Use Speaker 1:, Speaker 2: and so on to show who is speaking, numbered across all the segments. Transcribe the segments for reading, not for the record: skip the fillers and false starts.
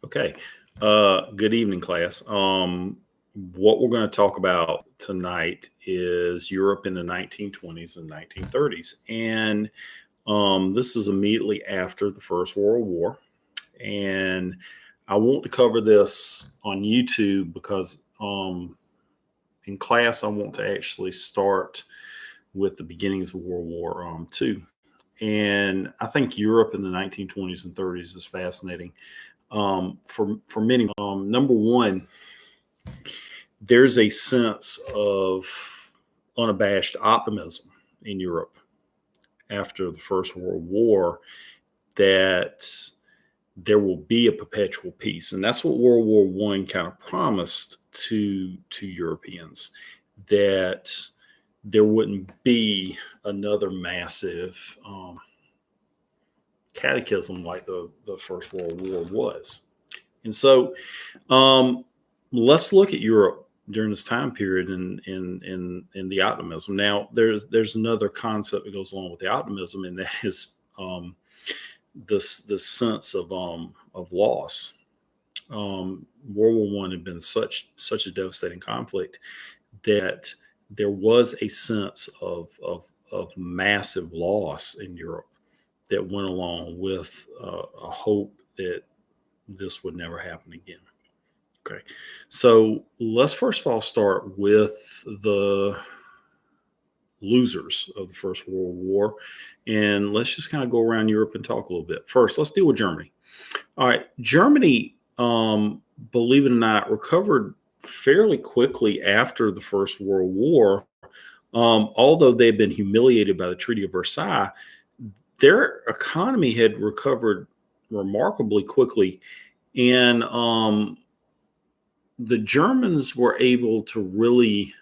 Speaker 1: Okay. Good evening, class. What we're going to talk about tonight is Europe in the 1920s and 1930s. And this is immediately after the First World War. And I want to cover this on YouTube because in class, I want to actually start with the beginnings of World War II. And I think Europe in the 1920s and 30s is fascinating for many. Number one, there's a sense of unabashed optimism in Europe after the First World War that there will be a perpetual peace, and that's what World War One kind of promised to Europeans, that there wouldn't be another massive cataclysm like the First World War was. And so let's look at Europe during this time period in the optimism. Now, there's another concept that goes along with the optimism, and that is this sense of loss. World War One had been such a devastating conflict that there was a sense of massive loss in Europe that went along with a hope that this would never happen again. Okay. So let's first of all start with the losers of the First World War. And let's just kind of go around Europe and talk a little bit. First, let's deal with Germany. All right. Germany, believe it or not, recovered fairly quickly after the First World War. Although they had been humiliated by the Treaty of Versailles, their economy had recovered remarkably quickly. And the Germans were able to really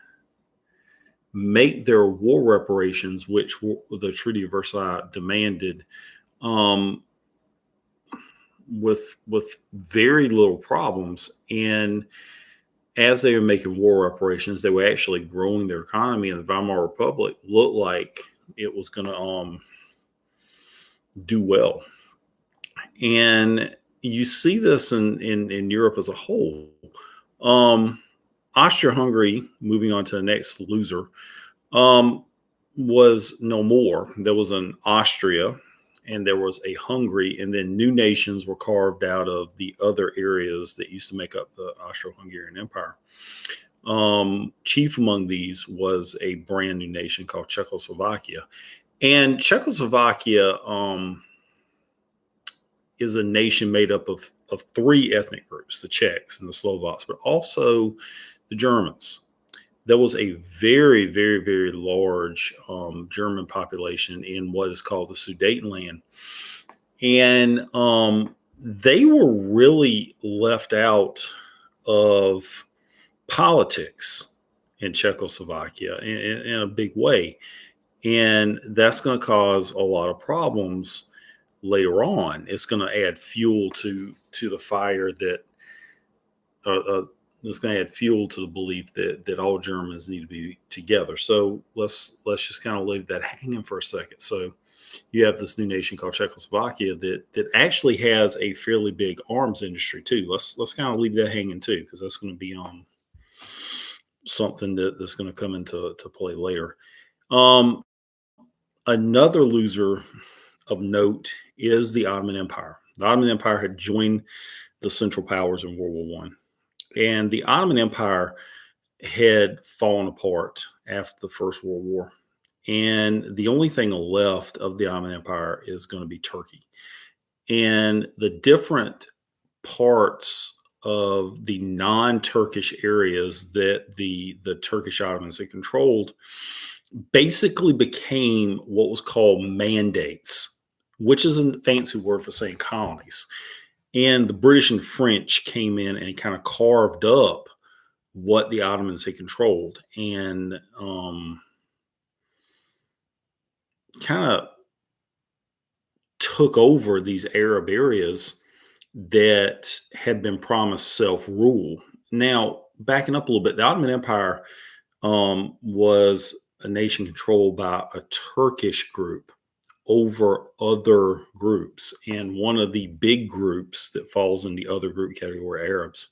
Speaker 1: make their war reparations, which the Treaty of Versailles demanded, with very little problems. And as they were making war reparations, they were actually growing their economy, and the Weimar Republic looked like it was going to do well. And you see this in Europe as a whole. Austria-Hungary, moving on to the next loser, was no more. There was an Austria and there was a Hungary, and then new nations were carved out of the other areas that used to make up the Austro-Hungarian Empire. Chief among these was a brand new nation called Czechoslovakia. And Czechoslovakia is a nation made up of three ethnic groups, the Czechs and the Slovaks, but also the Germans. There was a very, very, very large German population in what is called the Sudetenland. And they were really left out of politics in Czechoslovakia in a big way. And that's going to cause a lot of problems later on. It's going to add fuel to the fire that it's going to add fuel to the belief that all Germans need to be together. So let's just kind of leave that hanging for a second. So you have this new nation called Czechoslovakia that actually has a fairly big arms industry too. Let's kind of leave that hanging too, because that's going to be something that's going to come into play later. Another loser of note is the Ottoman Empire. The Ottoman Empire had joined the Central Powers in World War One. And the Ottoman Empire had fallen apart after the First World War. And the only thing left of the Ottoman Empire is going to be Turkey. And the different parts of the non-Turkish areas that the Turkish Ottomans had controlled basically became what was called mandates, which is a fancy word for saying colonies. And the British and French came in and kind of carved up what the Ottomans had controlled, and kind of took over these Arab areas that had been promised self-rule. Now, backing up a little bit, the Ottoman Empire was a nation controlled by a Turkish group. over other groups. And one of the big groups that falls in the other group category, Arabs.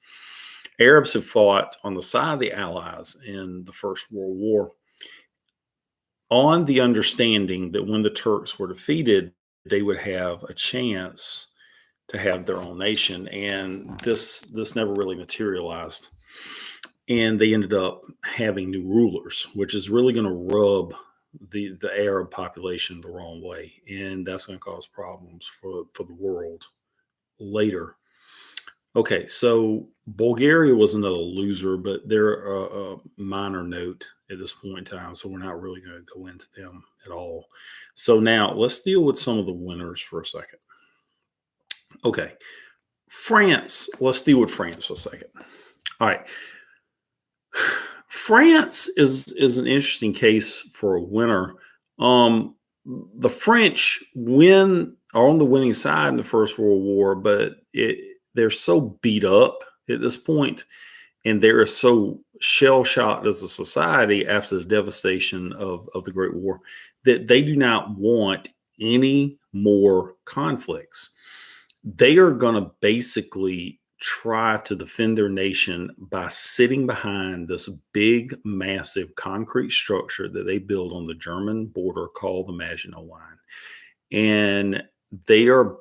Speaker 1: Arabs have fought on the side of the Allies in the First World War on the understanding that when the Turks were defeated, they would have a chance to have their own nation. And this never really materialized. And they ended up having new rulers, which is really going to rub the Arab population the wrong way. And that's going to cause problems for the world later. Okay, so Bulgaria was another loser, but they're a minor note at this point in time, so we're not really going to go into them at all. So now let's deal with some of the winners for a second. Okay, France. Let's deal with France for a second. All right, France is an interesting case for a winner. The French are on the winning side in the First World War, but they're so beat up at this point, and they're so shell-shocked as a society after the devastation of the Great War that they do not want any more conflicts. They are going to basically try to defend their nation by sitting behind this big, massive concrete structure that they build on the German border called the Maginot Line. And they are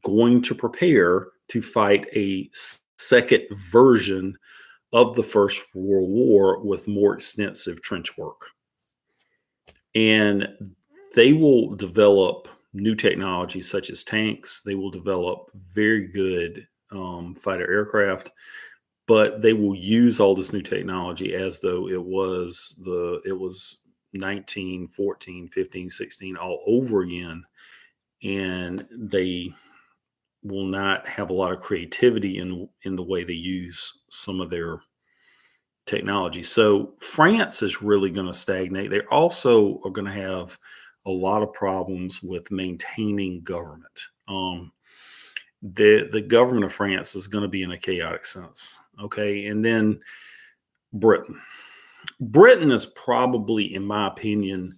Speaker 1: going to prepare to fight a second version of the First World War with more extensive trench work. And they will develop new technology such as tanks. They will develop very good fighter aircraft, but they will use all this new technology as though it was 1914, 15, 16 all over again. And they will not have a lot of creativity in the way they use some of their technology. So France is really going to stagnate. They also are going to have a lot of problems with maintaining government. The government of France is going to be in a chaotic sense. Okay. And then Britain. Britain is probably, in my opinion,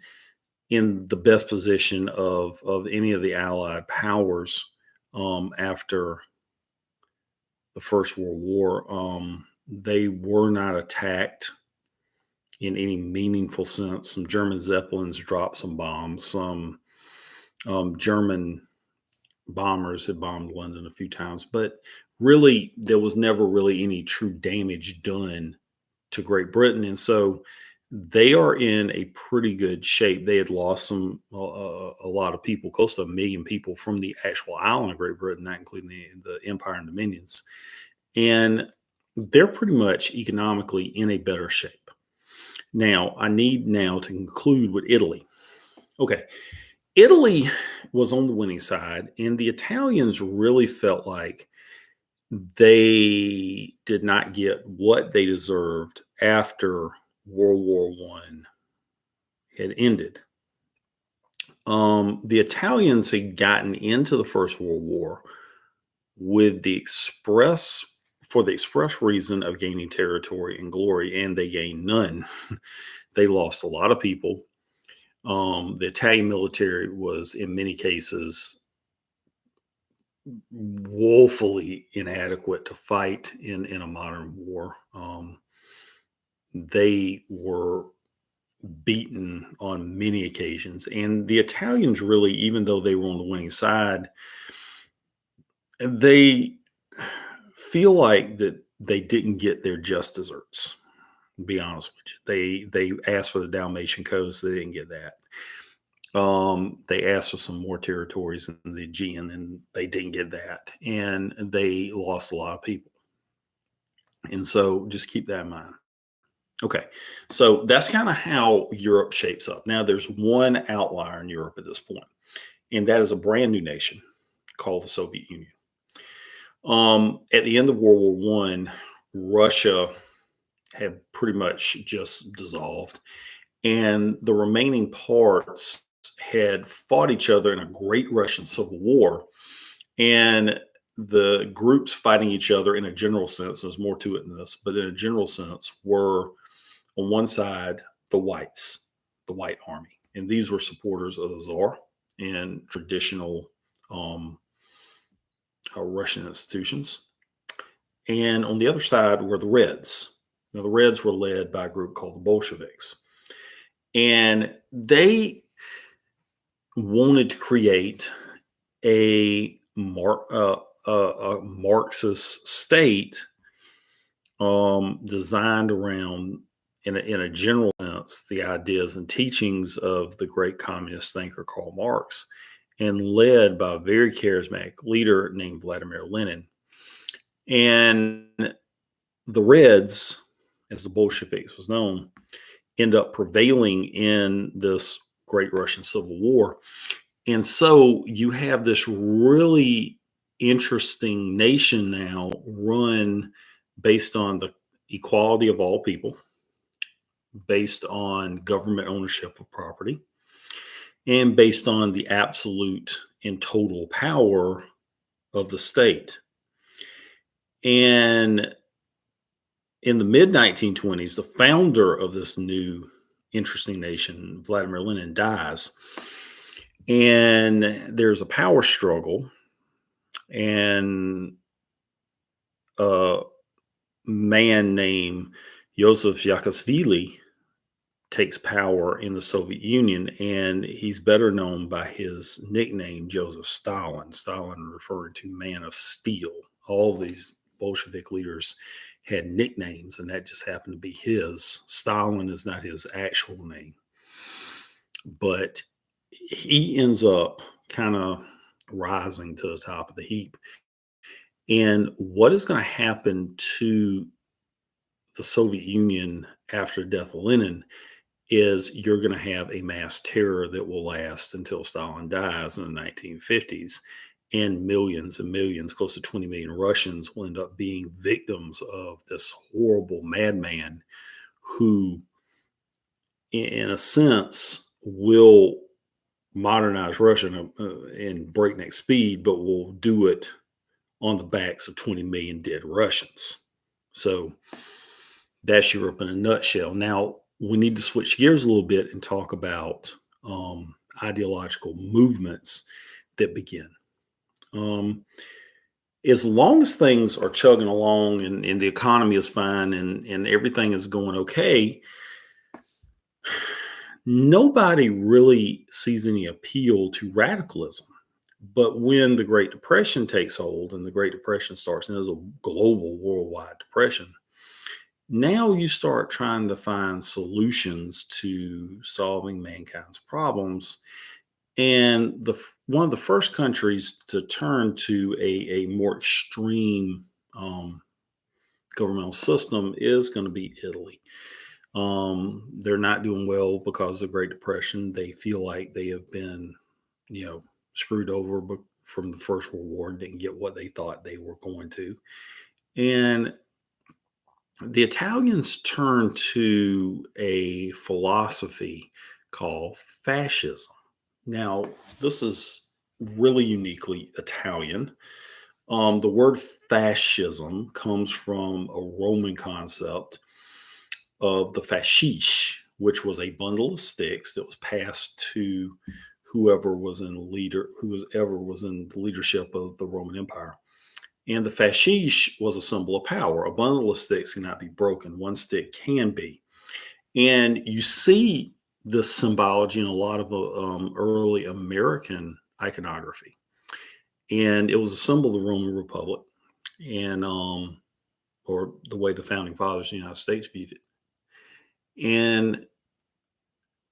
Speaker 1: in the best position of any of the Allied powers after the First World War. They were not attacked in any meaningful sense. Some German Zeppelins dropped some bombs. Some German bombers had bombed London a few times, but really there was never really any true damage done to Great Britain. And so they are in a pretty good shape. They had lost a lot of people, close to 1 million people from the actual island of Great Britain, not including the Empire and Dominions. And they're pretty much economically in a better shape. Now, I need now to conclude with Italy. Okay. Italy was on the winning side, and the Italians really felt like they did not get what they deserved after World War I had ended. The Italians had gotten into the First World War with the express reason of gaining territory and glory, and they gained none. They lost a lot of people. The Italian military was, in many cases, woefully inadequate to fight in a modern war. They were beaten on many occasions. And the Italians really, even though they were on the winning side, they feel like that they didn't get their just desserts, to be honest with you. They asked for the Dalmatian coast. They didn't get that. They asked for some more territories in the Aegean, and they didn't get that. And they lost a lot of people. And so just keep that in mind. Okay, so that's kind of how Europe shapes up. Now, there's one outlier in Europe at this point, and that is a brand new nation called the Soviet Union. At the end of World War I, Russia had pretty much just dissolved, and the remaining parts had fought each other in a great Russian Civil War. And the groups fighting each other in a general sense, there's more to it than this, but in a general sense, were on one side, the whites, the white army. And these were supporters of the Tsar. and traditional Russian institutions. And on the other side were the Reds. Now, the Reds were led by a group called the Bolsheviks. And they wanted to create a, a Marxist state designed around, in a general sense, the ideas and teachings of the great communist thinker Karl Marx, and led by a very charismatic leader named Vladimir Lenin. And the Reds, as the Bolsheviks was known, end up prevailing in this great Russian Civil War. And so you have this really interesting nation now run based on the equality of all people, based on government ownership of property, and based on the absolute and total power of the state. And in the mid 1920s, the founder of this new interesting nation, Vladimir Lenin, dies. And there's a power struggle. And a man named Joseph Yakashvili takes power in the Soviet Union, and he's better known by his nickname, Joseph Stalin. Stalin referring to man of steel. All these Bolshevik leaders had nicknames, and that just happened to be his. Stalin is not his actual name, but he ends up kind of rising to the top of the heap. And what is going to happen to the Soviet Union after the death of Lenin is you're going to have a mass terror that will last until Stalin dies in the 1950s. And millions, close to 20 million Russians will end up being victims of this horrible madman who, in a sense, will modernize Russia in breakneck speed, but will do it on the backs of 20 million dead Russians. So that's Europe in a nutshell. Now, we need to switch gears a little bit and talk about ideological movements that begin. As long as things are chugging along and the economy is fine and everything is going okay, nobody really sees any appeal to radicalism. But when the Great Depression takes hold and the Great Depression starts, and there's a global worldwide depression, now you start trying to find solutions to solving mankind's problems. And one of the first countries to turn to a more extreme governmental system is going to be Italy. They're not doing well because of the Great Depression. They feel like they have been, screwed over from the First World War and didn't get what they thought they were going to. And the Italians turned to a philosophy called fascism. Now, this is really uniquely Italian. The word fascism comes from a Roman concept of the fasciche, which was a bundle of sticks that was passed to whoever was in the leadership of the Roman Empire. And the fasciche was a symbol of power. A bundle of sticks cannot be broken. One stick can be. And you see this symbology in a lot of early American iconography. And it was a symbol of the Roman Republic and or the way the founding fathers of the United States viewed it. And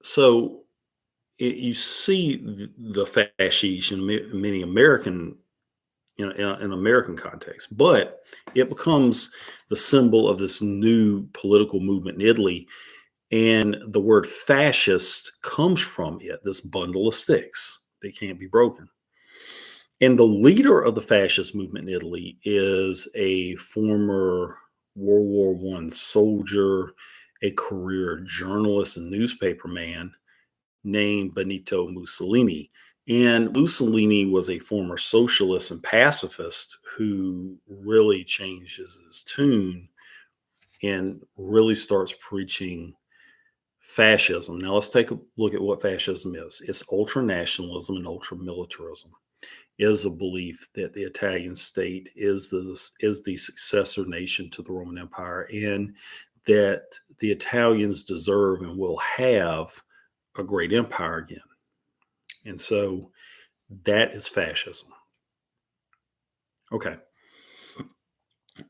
Speaker 1: so you see the fasciche in many American, in American context, but it becomes the symbol of this new political movement in Italy. And the word fascist comes from it, this bundle of sticks. They can't be broken. And the leader of the fascist movement in Italy is a former World War I soldier, a career journalist and newspaper man named Benito Mussolini. And Mussolini was a former socialist and pacifist who really changes his tune and really starts preaching Fascism. Now let's take a look at what fascism is. It's ultranationalism and ultramilitarism. It is a belief that the Italian state is the successor nation to the Roman Empire, and that the Italians deserve and will have a great empire again. And so that is fascism. Okay.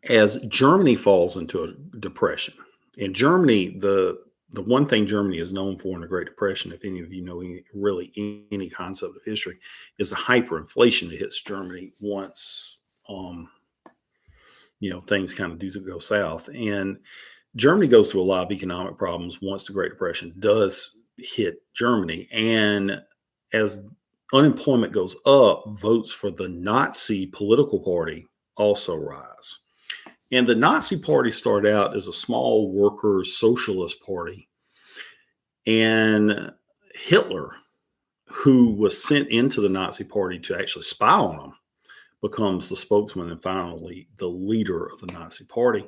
Speaker 1: As Germany falls into a depression, in Germany, the one thing Germany is known for in the Great Depression, if any of you know any concept of history, is the hyperinflation that hits Germany once things kind of do go south. And Germany goes through a lot of economic problems once the Great Depression does hit Germany. And as unemployment goes up, votes for the Nazi political party also rise. And the Nazi party started out as a small workers' socialist party. And Hitler, who was sent into the Nazi party to actually spy on them, becomes the spokesman and finally the leader of the Nazi party.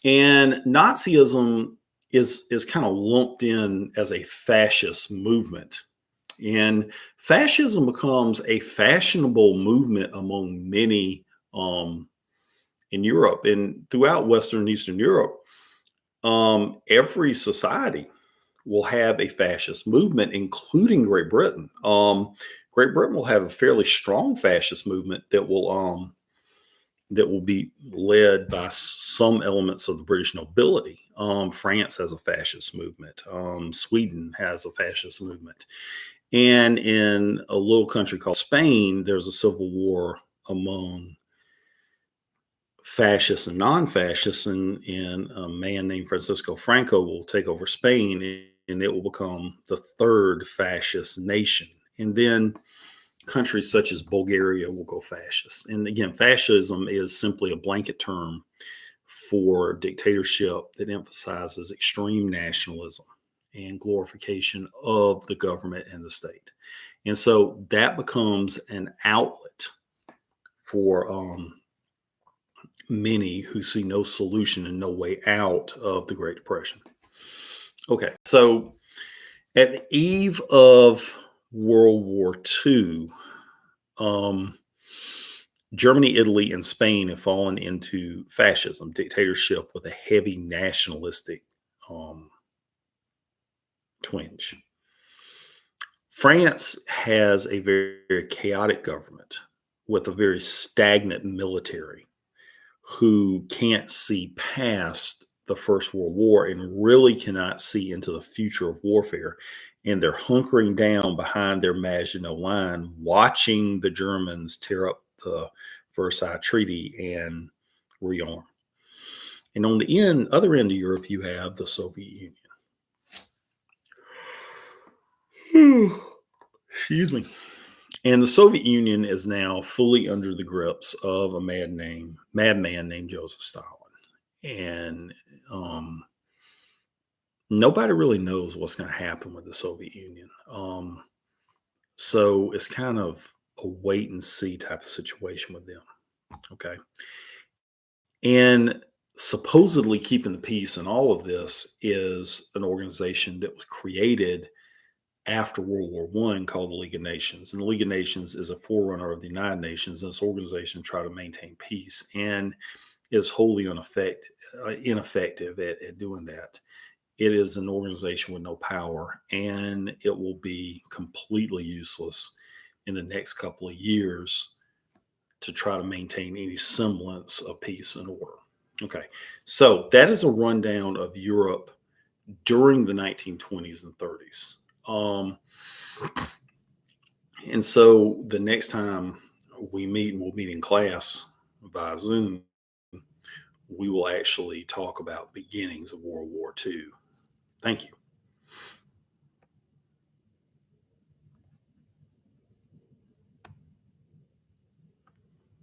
Speaker 1: And Nazism is kind of lumped in as a fascist movement. And fascism becomes a fashionable movement among many in Europe and throughout Western and Eastern Europe. Every society will have a fascist movement, including Great Britain. Great Britain will have a fairly strong fascist movement that will be led by some elements of the British nobility. France has a fascist movement. Sweden has a fascist movement. And in a little country called Spain, there's a civil war among fascists and non-fascists, and a man named Francisco Franco will take over Spain, and it will become the third fascist nation. And then countries such as Bulgaria will go fascist. And again, fascism is simply a blanket term for dictatorship that emphasizes extreme nationalism and glorification of the government and the state. And so that becomes an outlet for many who see no solution and no way out of the Great Depression. Okay, so at the eve of World War II, Germany, Italy, and Spain have fallen into fascism, dictatorship with a heavy nationalistic twinge. France has a very, very chaotic government with a very stagnant military who can't see past the First World War and really cannot see into the future of warfare. And they're hunkering down behind their Maginot Line, watching the Germans tear up the Versailles Treaty and rearm. And on the other end of Europe, you have the Soviet Union. Excuse me. And the Soviet Union is now fully under the grips of a madman named Joseph Stalin. And nobody really knows what's going to happen with the Soviet Union. So it's kind of a wait and see type of situation with them. Okay. And supposedly keeping the peace in all of this is an organization that was created after World War I called the League of Nations. And the League of Nations is a forerunner of the United Nations. And this organization try to maintain peace and is wholly ineffective at doing that. It is an organization with no power, and it will be completely useless in the next couple of years to try to maintain any semblance of peace and order. Okay, so that is a rundown of Europe during the 1920s and 30s. And so the next time we meet, and we'll meet in class by Zoom, we will actually talk about the beginnings of World War II. Thank you.